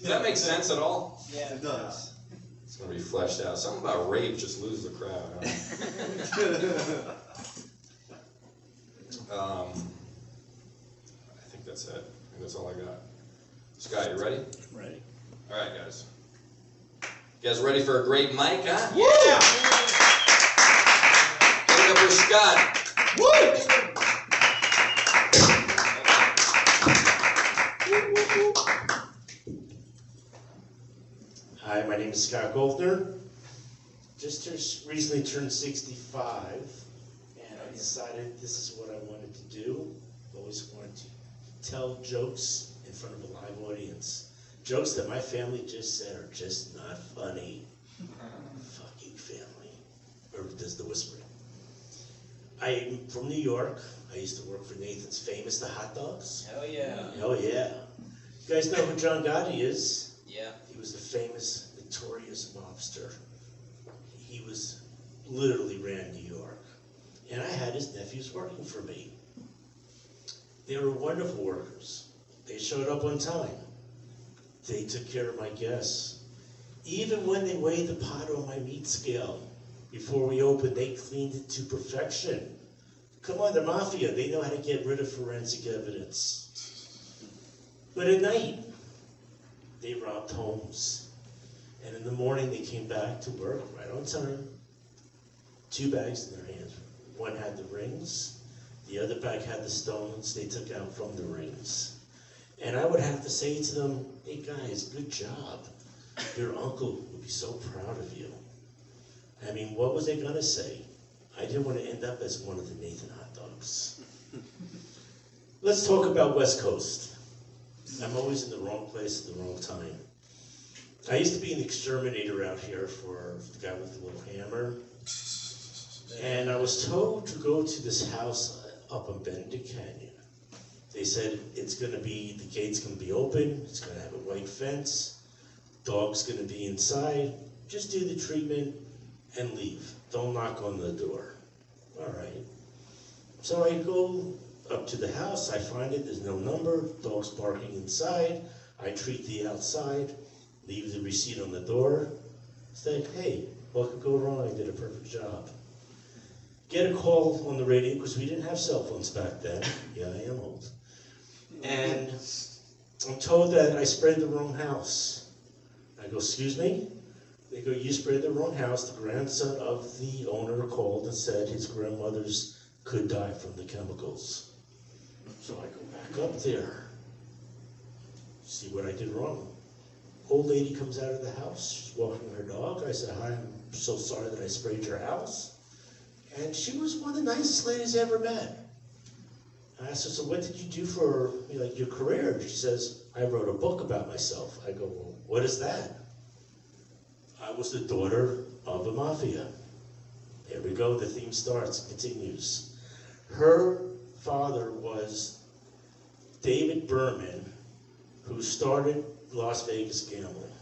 Does that make sense at all? Yeah, It does. It's going to be fleshed out. Something about rape just loses the crowd. Huh? I think that's it. I think that's all I got. Scott, you ready? Ready. All right, guys. You guys ready for a great mic, huh? Yeah! Give it up for Scott. Hi, my name is Scott Goldner. Just recently turned 65, and I decided this is what I wanted to do. I've always wanted to tell jokes in front of a live audience. Jokes that my family just said are just not funny. Fucking family. Or does the whispering. I'm from New York. I used to work for Nathan's Famous the Hot Dogs. Hell yeah. Oh yeah. You guys know who John Gotti is? Yeah. He was the famous, notorious mobster. He was literally ran New York. And I had his nephews working for me. They were wonderful workers. They showed up on time. They took care of my guests. Even when they weighed the pot on my meat scale, before we opened, they cleaned it to perfection. Come on, the mafia, they know how to get rid of forensic evidence. But at night, they robbed homes. And in the morning, they came back to work right on time. 2 bags in their hands. One had the rings. The other bag had the stones they took out from the rings. And I would have to say to them, hey guys, good job. Your uncle would be so proud of you. I mean, what was they gonna say? I didn't want to end up as one of the Nathan hot dogs. Let's talk about West Coast. I'm always in the wrong place at the wrong time. I used to be an exterminator out here for the guy with the little hammer. And I was told to go to this house up in Benedict Canyon. They said it's gonna be, the gate's gonna be open, it's gonna have a white fence, dog's gonna be inside, just do the treatment and leave. Don't knock on the door. All right. So I go up to the house, I find it, there's no number, dog's barking inside, I treat the outside, leave the receipt on the door, say, hey, what could go wrong? I did a perfect job. Get a call on the radio, because we didn't have cell phones back then. Yeah, I am old. And I'm told that I sprayed the wrong house. I go, excuse me? They go, you sprayed the wrong house. The grandson of the owner called and said his grandmother's could die from the chemicals. So I go back up there, see what I did wrong. Old lady comes out of the house, she's walking her dog. I said, hi, I'm so sorry that I sprayed your house. And she was one of the nicest ladies I ever met. I asked her, so what did you do for your career? She says, I wrote a book about myself. I go, well, what is that? I was the daughter of a mafia. There we go, the theme starts, continues. Her father was David Berman, who started Las Vegas gambling.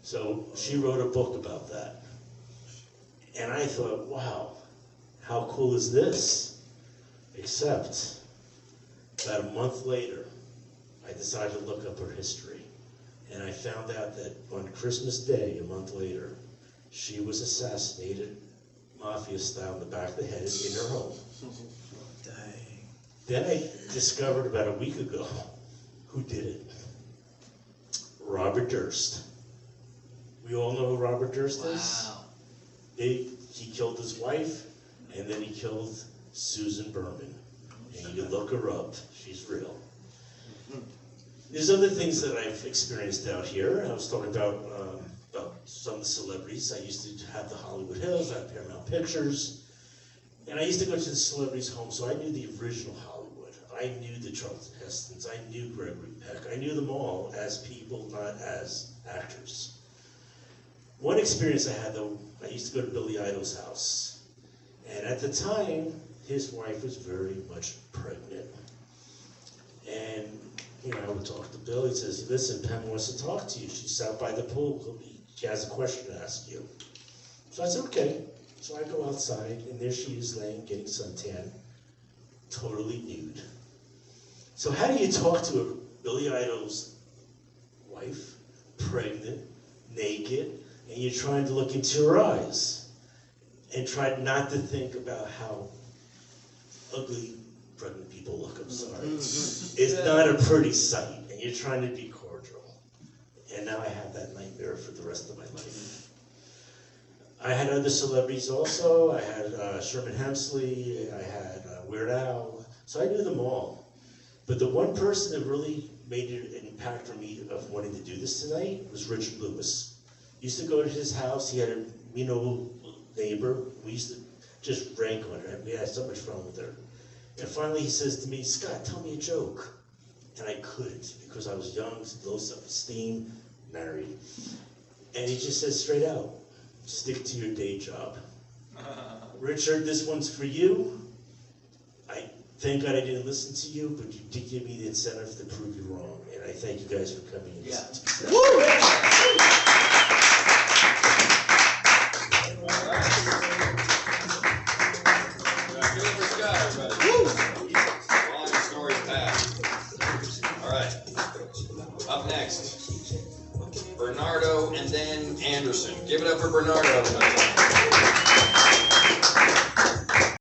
So she wrote a book about that. And I thought, wow, how cool is this? Except, about a month later, I decided to look up her history. And I found out that on Christmas Day, a month later, she was assassinated, mafia style, in the back of the head in her home. Dang. Then I discovered about a week ago who did it. Robert Durst. We all know who Robert Durst is? Wow. He killed his wife, and then he killed Susan Berman. And you look her up, she's real. There's other things that I've experienced out here. I was talking about some of the celebrities. I used to have the Hollywood Hills, I had Paramount Pictures, and I used to go to the celebrities' homes, so I knew the original Hollywood. I knew the Charlton Hestons, I knew Gregory Peck. I knew them all as people, not as actors. One experience I had, though, I used to go to Billy Idol's house, and at the time, his wife was very much pregnant. And I would talk to Bill. He says, listen, Pam wants to talk to you. She's out by the pool. She has a question to ask you. So I said, okay. So I go outside, and there she is laying, getting suntan, totally nude. So how do you talk to a Billy Idol's wife? wife, pregnant, naked, and you're trying to look into her eyes and try not to think about how ugly pregnant people look. I'm sorry. It's not a pretty sight, and you're trying to be cordial. And now I have that nightmare for the rest of my life. I had other celebrities also. I had Sherman Hemsley, I had Weird Al, so I knew them all. But the one person that really made an impact for me of wanting to do this tonight was Richard Lewis. Used to go to his house. He had a mean old neighbor. We used to just rank on her. We had so much fun with her. And finally he says to me, Scott, tell me a joke. And I couldn't because I was young, low self-esteem, married. And he just says straight out, stick to your day job. Richard, this one's for you. I thank God I didn't listen to you, but you did give me the incentive to prove you wrong. And I thank you guys for coming and listening to me. All right. Give it for Scott, everybody. Long stories past. All right. Up next, Bernardo and then Anderson. Give it up for Bernardo, everybody.